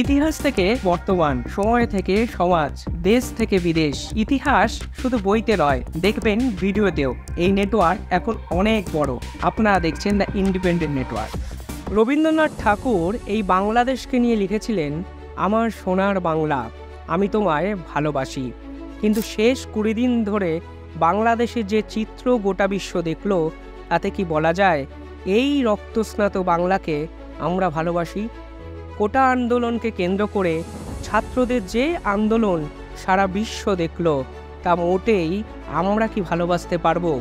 ইতিহাস থেকে বর্তমান, সময় থেকে সমাজ, দেশ থেকে বিদেশ, ইতিহাস শুধু বইতে নয়, দেখবেন ভিডিওতেও। এই নেটওয়ার্ক এখন অনেক বড়। আপনারা দেখছেন দ্য ইন্ডিপেন্ডেন্ট নেটওয়ার্ক। রবীন্দ্রনাথ ঠাকুর এই বাংলাদেশকে নিয়ে লিখেছিলেন, আমার সোনার বাংলা, আমি তোমায় ভালোবাসি। কিন্তু শেষ 20 দিন ধরে বাংলাদেশের যে চিত্র গোটা বিশ্ব দেখল, তাতে কি বলা যায় এই রক্তস্নাত বাংলাকে আমরা ভালোবাসি? কোটা আন্দোলনকে কেন্দ্র করে ছাত্রদের যে আন্দোলন সারা বিশ্ব দেখল, তা মোটেই আমরা কি ভালোবাসতে পারবো?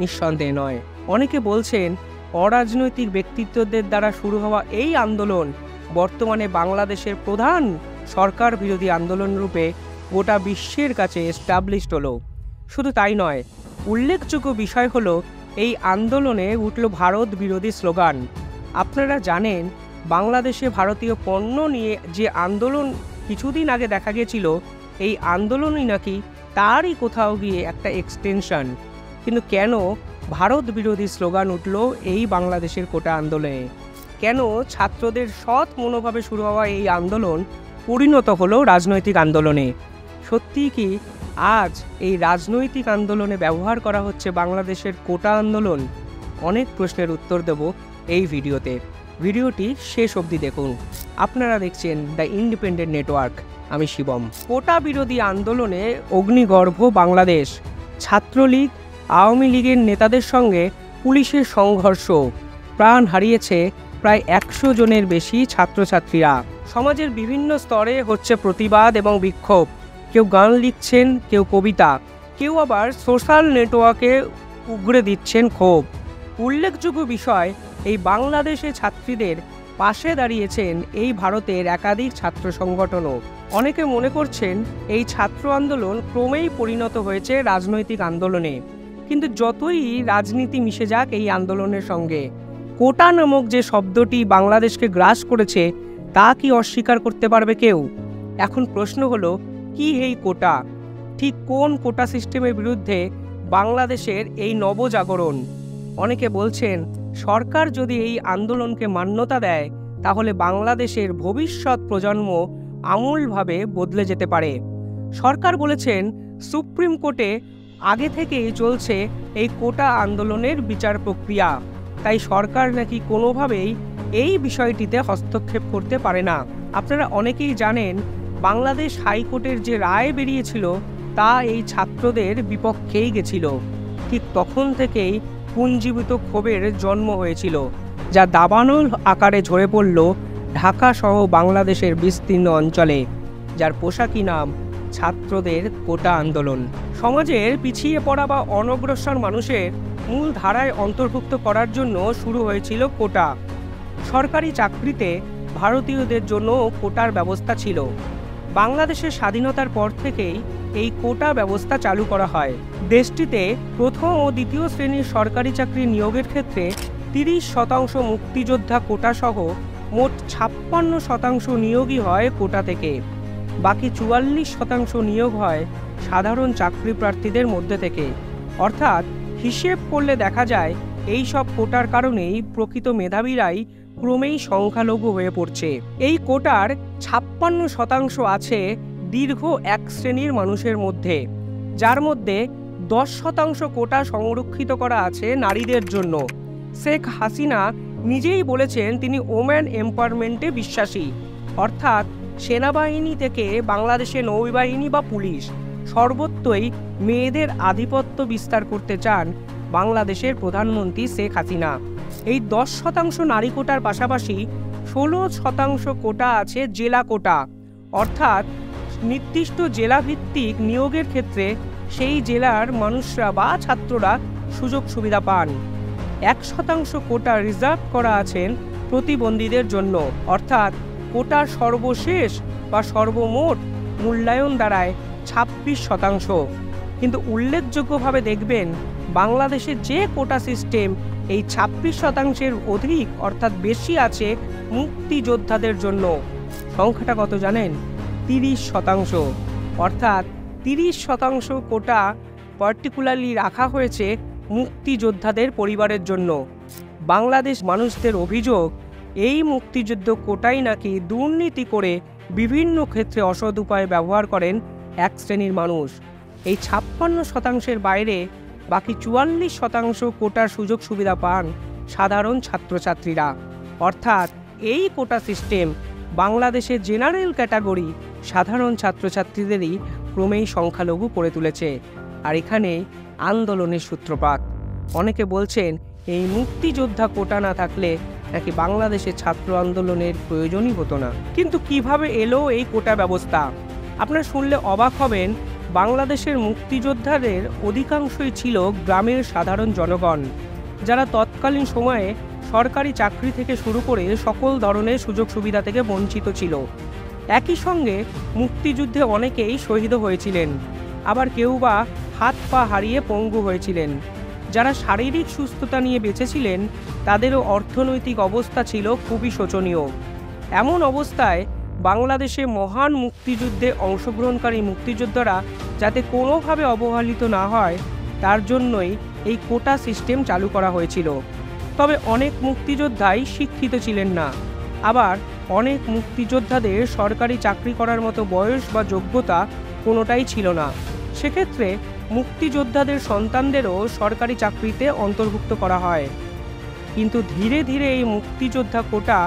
নিঃসন্দেহে নয়। অনেকে বলছেন অরাজনৈতিক ব্যক্তিত্বদের দ্বারা শুরু হওয়া এই আন্দোলন বর্তমানে বাংলাদেশের প্রধান সরকার বিরোধী আন্দোলন রূপে গোটা বিশ্বের কাছে এস্টাবলিশড হলো। শুধু তাই নয়, উল্লেখযোগ্য বিষয় হলো এই আন্দোলনে উঠল ভারত বিরোধী স্লোগান। আপনারা জানেন, বাংলাদেশে ভারতীয় পণ্য নিয়ে যে আন্দোলন কিছুদিন আগে দেখা গেছিল, এই আন্দোলনই নাকি তারই কোথাও গিয়ে একটা এক্সটেনশন। কিন্তু কেন ভারত বিরোধী স্লোগান উঠল এই বাংলাদেশের কোটা আন্দোলনে? কেন ছাত্রদের সৎ মনোভাবে শুরু হওয়া এই আন্দোলন পরিণত হলো রাজনৈতিক আন্দোলনে? সত্যি কি আজ এই রাজনৈতিক আন্দোলনে ব্যবহার করা হচ্ছে বাংলাদেশের কোটা আন্দোলন? অনেক প্রশ্নের উত্তর দেব এই ভিডিওতে। ভিডিওটি শেষ অবধি দেখুন। আপনারা দেখছেন দ্য ইন্ডিপেন্ডেন্ট নেটওয়ার্ক, আমি শিবম। কোটা বিরোধী আন্দোলনে অগ্নিগর্ভ বাংলাদেশ। ছাত্রলীগ, আওয়ামী লীগের নেতাদের সঙ্গে পুলিশের সংঘর্ষ, প্রাণ হারিয়েছে প্রায় 100 জনের বেশি ছাত্রছাত্রীরা। সমাজের বিভিন্ন স্তরে হচ্ছে প্রতিবাদ এবং বিক্ষোভ। কেউ গান লিখছেন, কেউ কবিতা, কেউ আবার সোশ্যাল নেটওয়ার্কে উগরে দিচ্ছেন ক্ষোভ। উল্লেখযোগ্য বিষয়, এই বাংলাদেশে ছাত্রীদের পাশে দাঁড়িয়েছেন এই ভারতের একাধিক ছাত্র সংগঠনও। অনেকে মনে করছেন এই ছাত্র আন্দোলন ক্রমেই পরিণত হয়েছে রাজনৈতিক আন্দোলনে। কিন্তু যতই রাজনীতি মিশে যাক এই আন্দোলনের সঙ্গে, কোটা নামক যে শব্দটি বাংলাদেশকে গ্রাস করেছে, তা কি অস্বীকার করতে পারবে কেউ? এখন প্রশ্ন হলো, কি এই কোটা? ঠিক কোন কোটা সিস্টেমের বিরুদ্ধে বাংলাদেশের এই নবজাগরণ? অনেকে বলছেন সরকার যদি এই আন্দোলনকে মান্যতা দেয়, তাহলে বাংলাদেশের ভবিষ্যৎ প্রজন্ম আমূলভাবে বদলে যেতে পারে। সরকার বলেছেন সুপ্রিম কোর্টে আগে থেকেই চলছে এই কোটা আন্দোলনের বিচার প্রক্রিয়া, তাই সরকার নাকি কোনোভাবেই এই বিষয়টিতে হস্তক্ষেপ করতে পারে না। আপনারা অনেকেই জানেন, বাংলাদেশ হাইকোর্টের যে রায় বেরিয়েছিল তা এই ছাত্রদের বিপক্ষেই গেছিল। ঠিক তখন থেকেই পুঞ্জীভূত ক্ষোভের জন্ম হয়েছিল, যা দাবানল আকারে ঝরে পড়ল ঢাকা সহ বাংলাদেশের বিস্তীর্ণ অঞ্চলে, যার পোশাকি নাম ছাত্রদের কোটা আন্দোলন। সমাজের পিছিয়ে পড়া বা অনগ্রসর মানুষের মূল ধারায় অন্তর্ভুক্ত করার জন্য শুরু হয়েছিল কোটা। সরকারি চাকরিতে ভারতীয়দের জন্য কোটার ব্যবস্থা ছিল। বাংলাদেশের স্বাধীনতার পর থেকেই এই কোটা ব্যবস্থা চালু করা হয়। দেশটিতে প্রথম ও দ্বিতীয় শ্রেণীর সরকারি চাকরি নিয়োগের ক্ষেত্রে 30% মুক্তিযোদ্ধা কোটা সহ মোট 56% নিয়োগই হয় কোটা থেকে। বাকি 44% নিয়োগ হয় সাধারণ চাকরি প্রার্থীদের মধ্যে থেকে। অর্থাৎ হিসেব করলে দেখা যায় এই সব কোটার কারণেই প্রকৃত মেধাবীরাই ক্রমেই সংখ্যালঘু হয়ে পড়ছে। এই কোটার 56% আছে দীর্ঘ এক শ্রেণীর মানুষের মধ্যে, যার মধ্যে 10% কোটা সংরক্ষিত করা আছে নারীদের জন্য। শেখ হাসিনা নিজেই বলেছেন তিনি ওম্যান এম্পাওয়ারমেন্টে বিশ্বাসী, অর্থাৎ সেনাবাহিনী থেকে বাংলাদেশে নৌবাহিনী বা পুলিশ সর্বত্রই মেয়েদের আধিপত্য বিস্তার করতে চান বাংলাদেশের প্রধানমন্ত্রী শেখ হাসিনা। এই 10% নারী কোটার পাশাপাশি 16% কোটা আছে জেলা কোটা, অর্থাৎ নির্দিষ্ট জেলাভিত্তিক নিয়োগের ক্ষেত্রে সেই জেলার মানুষরা বা ছাত্ররা সুযোগ সুবিধা পান। 1% কোটা রিজার্ভ করা আছেন প্রতিবন্ধীদের জন্য, অর্থাৎ কোটার সর্বশেষ বা সর্বমোট মূল্যায়ন দাঁড়ায় 26%। কিন্তু উল্লেখযোগ্যভাবে দেখবেন, বাংলাদেশের যে কোটা সিস্টেম, এই 26%-এর অধিক অর্থাৎ বেশি আছে মুক্তিযোদ্ধাদের জন্য। সংখ্যাটা কত জানেন? 30%। অর্থাৎ 30% কোটা পার্টিকুলারলি রাখা হয়েছে মুক্তিযোদ্ধাদের পরিবারের জন্য। বাংলাদেশ মানুষদের অভিযোগ, এই মুক্তিযুদ্ধ কোটাই নাকি দুর্নীতি করে বিভিন্ন ক্ষেত্রে অসৎ উপায়ে ব্যবহার করেন এক শ্রেণীর মানুষ। এই 56% বাইরে বাকি 44% কোটার সুযোগ সুবিধা পান সাধারণ ছাত্রছাত্রীরা। অর্থাৎ এই কোটা সিস্টেম বাংলাদেশের জেনারেল ক্যাটাগরি সাধারণ ছাত্রছাত্রীদেরই ক্রমেই সংখ্যালঘু করে তুলেছে। আর এখানে আন্দোলনের সূত্রপাত। অনেকে বলছেন এই মুক্তিযোদ্ধা কোটা না থাকলে নাকি বাংলাদেশের ছাত্র আন্দোলনের প্রয়োজনই হতো না। কিন্তু কিভাবে এলো এই কোটা ব্যবস্থা? আপনারা শুনলে অবাক হবেন, বাংলাদেশের মুক্তিযোদ্ধাদের অধিকাংশই ছিল গ্রামের সাধারণ জনগণ, যারা তৎকালীন সময়ে সরকারি চাকরি থেকে শুরু করে সকল ধরনের সুযোগ সুবিধা থেকে বঞ্চিত ছিল। একই সঙ্গে মুক্তিযুদ্ধে অনেকেই শহীদ হয়েছিলেন, আবার কেউ বা হাত পা হারিয়ে পঙ্গু হয়েছিলেন। যারা শারীরিক সুস্থতা নিয়ে বেঁচেছিলেন তাদেরও অর্থনৈতিক অবস্থা ছিল খুবই শোচনীয়। এমন অবস্থায় বাংলাদেশে মহান মুক্তিযুদ্ধে অংশগ্রহণকারী মুক্তিযোদ্ধারা যাতে কোনোভাবে অবহেলিত না হয় তার জন্যই এই কোটা সিস্টেম চালু করা হয়েছিল। তবে অনেক মুক্তিযোদ্ধাই শিক্ষিত ছিলেন না, আবার অনেক মুক্তিযোদ্ধাদের সরকারি চাকরি করার মতো বয়স বা যোগ্যতা কোনোটাই ছিল না। সেক্ষেত্রে মুক্তিযোদ্ধাদের সন্তানদেরও সরকারি চাকরিতে অন্তর্ভুক্ত করা হয়। কিন্তু ধীরে ধীরে এই মুক্তিযোদ্ধা কোটা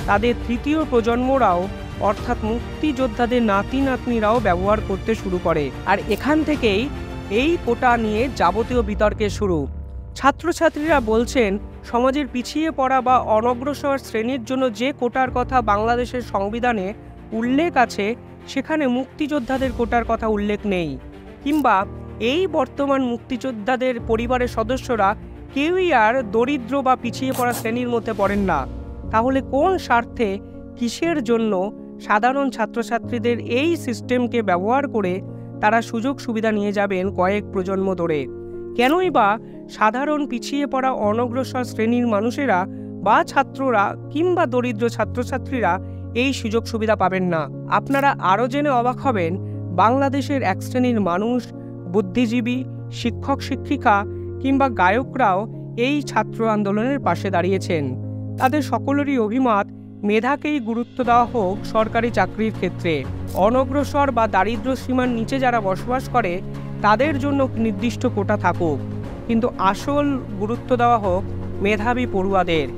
তাদের তৃতীয় প্রজন্মরাও অর্থাৎ মুক্তিযোদ্ধাদের নাতি নাতনিরাও ব্যবহার করতে শুরু করে। আর এখান থেকেই এই কোটা নিয়ে যাবতীয় বিতর্কের শুরু। ছাত্রছাত্রীরা বলছেন সমাজের পিছিয়ে পড়া বা অনগ্রসর শ্রেণীর জন্য যে কোটার কথা বাংলাদেশের সংবিধানে উল্লেখ আছে সেখানে মুক্তিযোদ্ধাদের কোটার কথা উল্লেখ নেই, কিংবা এই বর্তমান মুক্তিযোদ্ধাদের পরিবারের সদস্যরা কেউই আর দরিদ্র বা পিছিয়ে পড়া শ্রেণীর মধ্যে পড়েন না। তাহলে কোন স্বার্থে, কিসের জন্য সাধারণ ছাত্রছাত্রীদের এই সিস্টেমকে ব্যবহার করে তারা সুযোগ সুবিধা নিয়ে যাবেন কয়েক প্রজন্ম ধরে? কেনই বা সাধারণ পিছিয়ে পড়া অনগ্রসর শ্রেণীর মানুষেরা বা ছাত্ররা কিংবা দরিদ্র ছাত্রছাত্রীরা এই সুযোগ সুবিধা পাবেন না? আপনারা আরও জেনে অবাক হবেন, বাংলাদেশের এক শ্রেণীর মানুষ, বুদ্ধিজীবী, শিক্ষক শিক্ষিকা কিংবা গায়করাও এই ছাত্র আন্দোলনের পাশে দাঁড়িয়েছেন। তাদের সকলেরই অভিমত মেধাকেই গুরুত্ব দেওয়া হোক সরকারি চাকরির ক্ষেত্রে। অনগ্রসর বা দারিদ্র্য সীমার নিচে যারা বসবাস করে তাদের জন্য নির্দিষ্ট কোটা থাকুক, কিন্তু আসল গুরুত্ব দেওয়া হোক মেধাবী পড়ুয়াদের।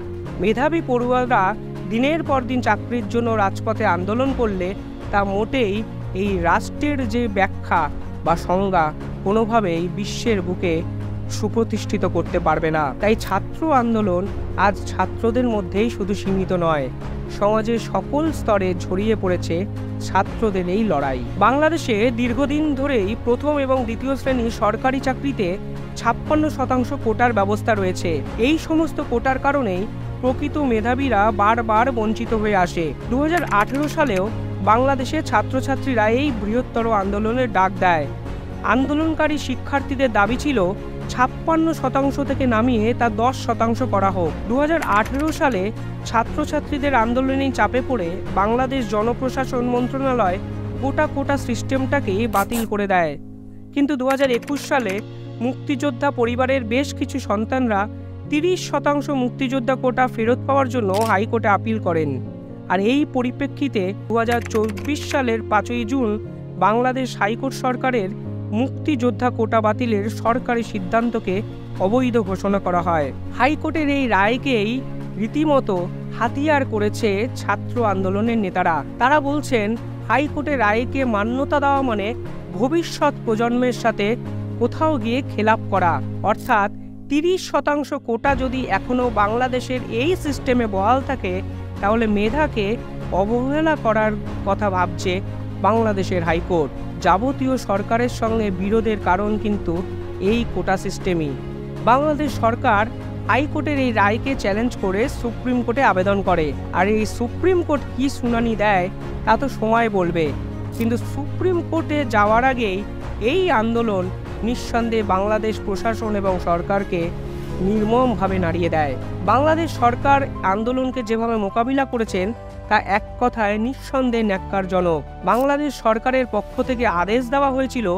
মেধাবী পড়ুয়ারা দিনের পর দিন চাকরির জন্য রাজপথে আন্দোলন করলে তা মোটেই এই রাষ্ট্রের যে ব্যাখ্যা বা সংজ্ঞা কোনোভাবেই বিশ্বের বুকে সুপ্রতিষ্ঠিত করতে পারবে না। তাই ছাত্র আন্দোলন আজ ছাত্রদের মধ্যেই শুধু সীমিত নয়, সমাজের সকল স্তরে ছড়িয়ে পড়েছে ছাত্রদের এই লড়াই। বাংলাদেশে দীর্ঘদিন ধরেই প্রথম এবং দ্বিতীয় শ্রেণীর সরকারি চাকরিতে 56% কোটার ব্যবস্থা রয়েছে। এই সমস্ত কোটার কারণেই প্রকৃত মেধাবীরা বারবার বঞ্চিত হয়ে আসে। 2018 সালেও বাংলাদেশের ছাত্রছাত্রীরা এই বৃহত্তর আন্দোলনের ডাক দেয়। আন্দোলনকারী শিক্ষার্থীদের দাবি ছিল 56% থেকে নামিয়ে তা 10% করা হোক। 2018 সালে ছাত্রছাত্রীদের আন্দোলনের চাপে পড়ে বাংলাদেশ জনপ্রশাসন মন্ত্রণালয় কোটা সিস্টেমটাকেই বাতিল করে দেয়। কিন্তু 2021 সালে মুক্তিযোদ্ধা পরিবারের বেশ কিছু সন্তানরা 30% মুক্তিযোদ্ধা কোটা ফেরত পাওয়ার জন্য হাইকোর্টে আপিল করেন। আর এই পরিপ্রেক্ষিতে 2024 সালের 5ই জুন বাংলাদেশ হাইকোর্ট সরকারের মুক্তিযোদ্ধা কোটা বাতিলের সরকারি সিদ্ধান্তকে অবৈধ ঘোষণা করা হয়। হাইকোর্টের এই রায়কেই রীতিমতো হাতিয়ার করেছে ছাত্র আন্দোলনের নেতারা। তারা বলছেন হাইকোর্টের রায়কে মান্যতা দেওয়া মানে ভবিষ্যৎ প্রজন্মের সাথে কোথাও গিয়ে খেলাপ করা। অর্থাৎ 30% কোটা যদি এখনও বাংলাদেশের এই সিস্টেমে বহাল থাকে তাহলে মেধাকে অবহেলা করার কথা ভাবছে বাংলাদেশের হাইকোর্ট। যাবতীয় সরকারের সঙ্গে বিরোধের কারণ কিন্তু এই কোটা সিস্টেমই। বাংলাদেশ সরকার হাইকোর্টের এই রায়কে চ্যালেঞ্জ করে সুপ্রিম কোর্টে আবেদন করে। আর এই সুপ্রিম কোর্ট কি শুনানি দেয় তা তো সময় বলবে। কিন্তু সুপ্রিম কোর্টে যাওয়ার আগেই এই আন্দোলন নিঃসন্দেহে বাংলাদেশ প্রশাসন এবং সরকারকে নির্মমভাবে নাড়িয়ে দেয়। বাংলাদেশ সরকার আন্দোলনকে যেভাবে মোকাবিলা করেছেন তা এক কথায় নিঃসন্দেহে ন্যাক্কারজনক। বাংলাদেশ সরকারের পক্ষ থেকে আদেশ দেওয়া হয়েছিল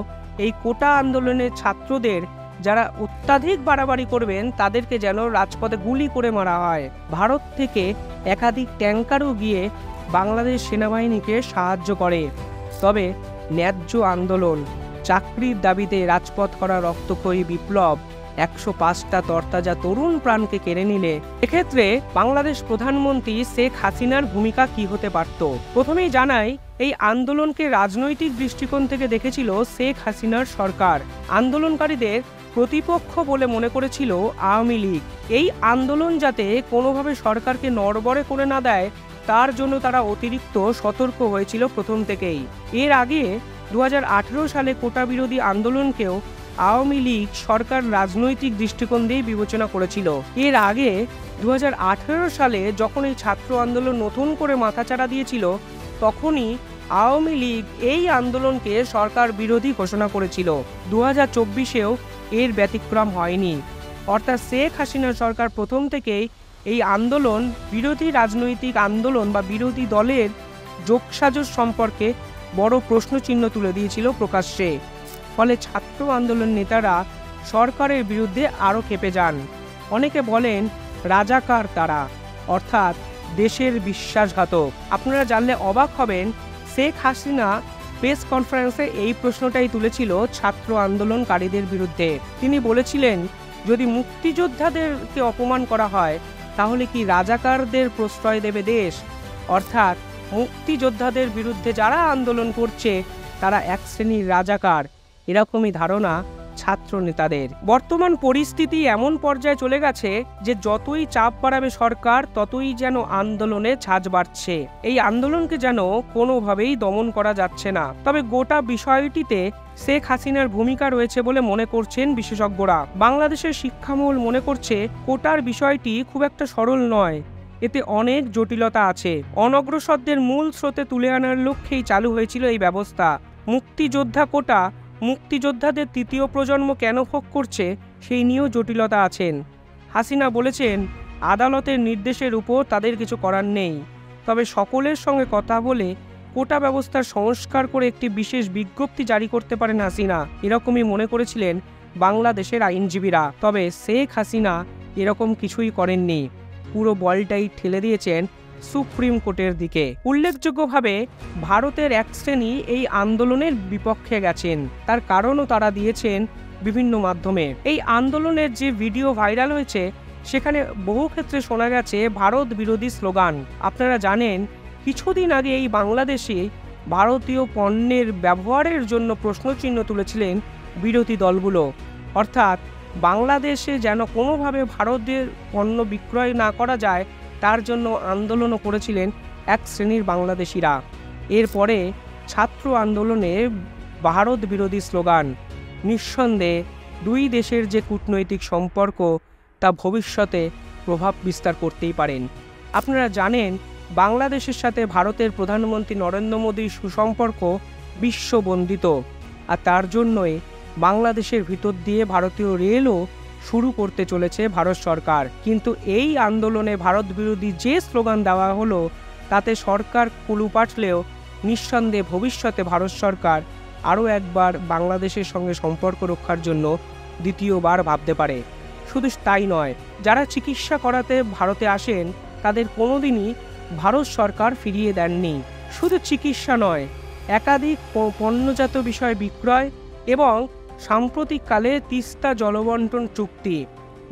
এই কোটা আন্দোলনের ছাত্রদের যারা অত্যাধিক বাড়াবাড়ি করবেন তাদেরকে যেন রাজপথে গুলি করে মারা হয়। ভারত থেকে একাধিক ট্যাঙ্কারও গিয়ে বাংলাদেশ সেনাবাহিনীকে সাহায্য করে। তবে ন্যায্য আন্দোলন, চাকরির দাবিতে রাজপথ করা রক্তক্ষয়ী বিপ্লব 105টা তরতাজা তরুণ প্রাণকে কেড়ে নিলে এক্ষেত্রে বাংলাদেশ প্রধানমন্ত্রী শেখ হাসিনার ভূমিকা কি হতে পারত? প্রথমেই জানাই, এই আন্দোলনকে রাজনৈতিক দৃষ্টিকোণ থেকে দেখেছিল শেখ হাসিনার সরকার। আন্দোলনকারীদের প্রতিপক্ষ বলে মনে করেছিল আওয়ামী লীগ। এই আন্দোলন যাতে কোনোভাবে সরকারকে নড়বড়ে করে না দেয়, তার জন্য তারা অতিরিক্ত সতর্ক হয়েছিল প্রথম থেকেই। এর আগে 2018 সালে কোটা বিরোধী আন্দোলনকেও আওয়ামী লীগ সরকার রাজনৈতিক দৃষ্টিকোণ দিয়ে বিবেচনা করেছিল। এর আগে 2018 সালে যখন এই ছাত্র আন্দোলন নতুন করে মাথাচাড়া দিয়েছিল, তখনই আওয়ামী লীগ এই আন্দোলনকে সরকার বিরোধী ঘোষণা করেছিল। 2024-এও এর ব্যতিক্রম হয়নি। অর্থাৎ শেখ হাসিনা সরকার প্রথম থেকেই এই আন্দোলন বিরোধী রাজনৈতিক আন্দোলন বা বিরোধী দলের যোগসাজশ সম্পর্কে বড় প্রশ্নচিহ্ন তুলে দিয়েছিল প্রকাশ্যে। ফলে ছাত্র আন্দোলন নেতারা সরকারের বিরুদ্ধে আরও ক্ষেপে যান। অনেকে বলেন রাজাকার তারা, অর্থাৎ দেশের বিশ্বাসঘাতক। আপনারা জানলে অবাক হবেন, শেখ হাসিনা প্রেস কনফারেন্সে এই প্রশ্নটাই তুলেছিল ছাত্র আন্দোলনকারীদের বিরুদ্ধে। তিনি বলেছিলেন, যদি মুক্তিযোদ্ধাদেরকে অপমান করা হয় তাহলে কি রাজাকারদের প্রশ্রয় দেবে দেশ? অর্থাৎ মুক্তিযোদ্ধাদের বিরুদ্ধে যারা আন্দোলন করছে তারা এক শ্রেণীর রাজাকার, এরকমই ধারণা ছাত্র নেতাদের। বর্তমান পরিস্থিতি এমন পর্যায়ে চলে গেছে যে যতই চাপ বাড়াবে সরকার, ততই যেন আন্দোলনে ঝাঁজ বাড়ছে। এই আন্দোলনকে যেন কোনোভাবেই দমন করা যাচ্ছে না। তবে গোটা বিষয়টিতে শেখ হাসিনার ভূমিকা রয়েছে বলে মনে করছেন বিশেষজ্ঞরা। বাংলাদেশের শিক্ষামহল মনে করছে কোটার বিষয়টি খুব একটা সরল নয়, এতে অনেক জটিলতা আছে। অনগ্রসরদের মূল স্রোতে তুলে আনার লক্ষ্যেই চালু হয়েছিল এই ব্যবস্থা। মুক্তিযোদ্ধা কোটা মুক্তিযোদ্ধাদের তৃতীয় প্রজন্ম কেন ভোগ করছে সেই নিয়েও জটিলতা আছেন। হাসিনা বলেছেন, আদালতের নির্দেশের উপর তাদের কিছু করার নেই। তবে সকলের সঙ্গে কথা বলে কোটা ব্যবস্থার সংস্কার করে একটি বিশেষ বিজ্ঞপ্তি জারি করতে পারেন হাসিনা, এরকমই মনে করেছিলেন বাংলাদেশের আইনজীবীরা। তবে শেখ হাসিনা এরকম কিছুই করেননি, পুরো বলটাই ঠেলে দিয়েছেন সুপ্রিম কোর্টের দিকে। উল্লেখযোগ্যভাবে ভারতের এক শ্রেণী এই আন্দোলনের বিপক্ষে গেছেন, তার কারণও তারা দিয়েছেন বিভিন্ন মাধ্যমে। এই আন্দোলনের যে ভিডিও ভাইরাল হয়েছে সেখানে বহু ক্ষেত্রে শোনা গেছে ভারত বিরোধী স্লোগান। আপনারা জানেন, কিছুদিন আগে এই বাংলাদেশে ভারতীয় পণ্যের ব্যবহারের জন্য প্রশ্নচিহ্ন তুলেছিলেন বিরোধী দলগুলো। অর্থাৎ বাংলাদেশে যেন কোনোভাবে ভারতের পণ্য বিক্রয় না করা যায় তার জন্য আন্দোলনও করেছিলেন এক শ্রেণীর বাংলাদেশিরা। এরপরে ছাত্র আন্দোলনে ভারত বিরোধী স্লোগান। নিঃসন্দেহে দুই দেশের যে কূটনৈতিক সম্পর্ক তা ভবিষ্যতে প্রভাব বিস্তার করতেই পারেন। আপনারা জানেন, বাংলাদেশের সাথে ভারতের প্রধানমন্ত্রী নরেন্দ্র মোদীর সুসম্পর্ক বিশ্ববন্দিত, আর তার জন্যই বাংলাদেশের ভিতর দিয়ে ভারতীয় রেলও শুরু করতে চলেছে ভারত সরকার। কিন্তু এই আন্দোলনে ভারত বিরোধী যে স্লোগান দেওয়া হলো তাতে সরকার কুলু পাঠলেও নিঃসন্দেহে ভবিষ্যতে ভারত সরকার আরও একবার বাংলাদেশের সঙ্গে সম্পর্ক রক্ষার জন্য দ্বিতীয়বার ভাবতে পারে। শুধু তাই নয়, যারা চিকিৎসা করাতে ভারতে আসেন তাদের কোনোদিনই ভারত সরকার ফিরিয়ে দেননি। শুধু চিকিৎসা নয়, একাধিক পণ্যজাত বিষয় বিক্রয় এবং সাম্প্রতিককালে তিস্তা জলবন্টন চুক্তি।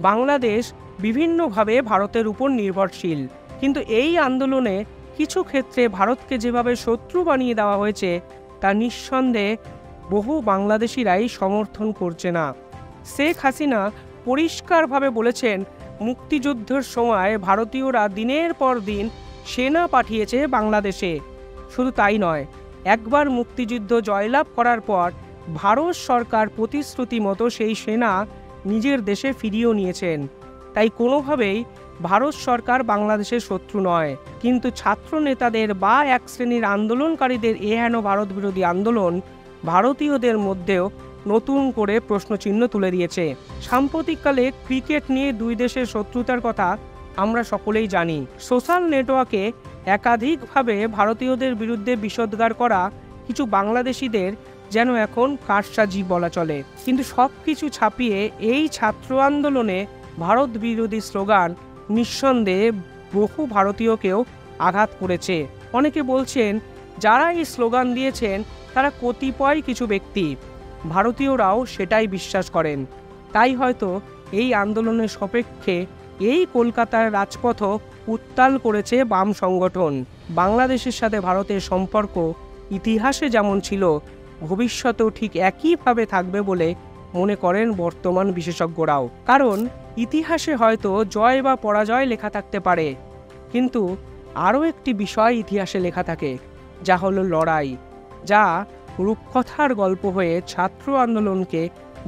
বাংলাদেশ বিভিন্নভাবে ভারতের উপর নির্ভরশীল, কিন্তু এই আন্দোলনে কিছু ক্ষেত্রে ভারতকে যেভাবে শত্রু বানিয়ে দেওয়া হয়েছে তা নিঃসন্দেহে বহু বাংলাদেশিরাই সমর্থন করছে না। শেখ হাসিনা পরিষ্কারভাবে বলেছেন, মুক্তিযুদ্ধের সময় ভারতীয়রা দিনের পর দিন সেনা পাঠিয়েছে বাংলাদেশে। শুধু তাই নয়, একবার মুক্তিযুদ্ধ জয়লাভ করার পর ভারত সরকার প্রতিশ্রুতি মতো সেই সেনা নিজের দেশে ফিরিয়েও নিয়েছেন। তাই কোনোভাবেই ভারত সরকার বাংলাদেশের শত্রু নয়। কিন্তু ছাত্র নেতাদের বা এক শ্রেণীর আন্দোলনকারীদের এহেন ভারত বিরোধী আন্দোলন ভারতীয়দের মধ্যেও নতুন করে প্রশ্নচিহ্ন তুলে দিয়েছে। সাম্প্রতিককালে ক্রিকেট নিয়ে দুই দেশের শত্রুতার কথা আমরা সকলেই জানি। সোশ্যাল নেটওয়ার্কে একাধিকভাবে ভারতীয়দের বিরুদ্ধে বিষোদ্গার করা কিছু বাংলাদেশিদের যেন এখন কারসাজি বলা চলে। কিন্তু সব কিছু ছাপিয়ে এই ছাত্র আন্দোলনে ভারত বিরোধী স্লোগান নিঃসন্দেহে বহু ভারতীয়কেও আঘাত করেছে। অনেকে বলছেন যারা এই স্লোগান দিয়েছেন তারা কতিপয় কিছু ব্যক্তি, ভারতীয়রাও সেটাই বিশ্বাস করেন। তাই হয়তো এই আন্দোলনের সপক্ষে এই কলকাতার রাজপথও উত্তাল করেছে বাম সংগঠন। বাংলাদেশের সাথে ভারতের সম্পর্ক ইতিহাসে যেমন ছিল, ভবিষ্যতেও ঠিক একইভাবে থাকবে বলে মনে করেন বর্তমান বিশেষজ্ঞরাও। কারণ ইতিহাসে হয়তো জয় বা পরাজয় লেখা থাকতে পারে, কিন্তু আরও একটি বিষয় ইতিহাসে লেখা থাকে, যা হলো লড়াই, যা রূপকথার গল্প হয়ে ছাত্র আন্দোলনকে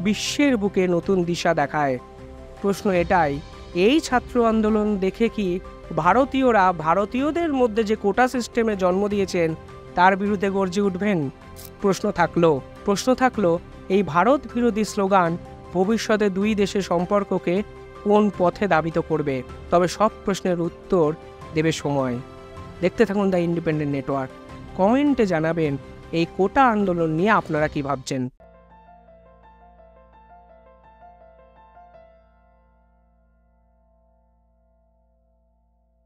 বিশ্বের বুকে নতুন দিশা দেখায়। প্রশ্ন এটাই, এই ছাত্র আন্দোলন দেখে কি ভারতীয়রা ভারতীয়দের মধ্যে যে কোটা সিস্টেমে জন্ম দিয়েছেন তার বিরুদ্ধে গর্জে উঠবেন? প্রশ্ন থাকলো এই ভারত বিরোধী স্লোগান ভবিষ্যতে দুই দেশের সম্পর্ককে কোন পথে ধাবিত করবে? তবে সব প্রশ্নের উত্তর দেবে সময়। দেখতে থাকুন দ্য ইন্ডিপেন্ডেন্ট নেটওয়ার্ক। কমেন্টে জানাবেন এই কোটা আন্দোলন নিয়ে আপনারা কি ভাবছেন।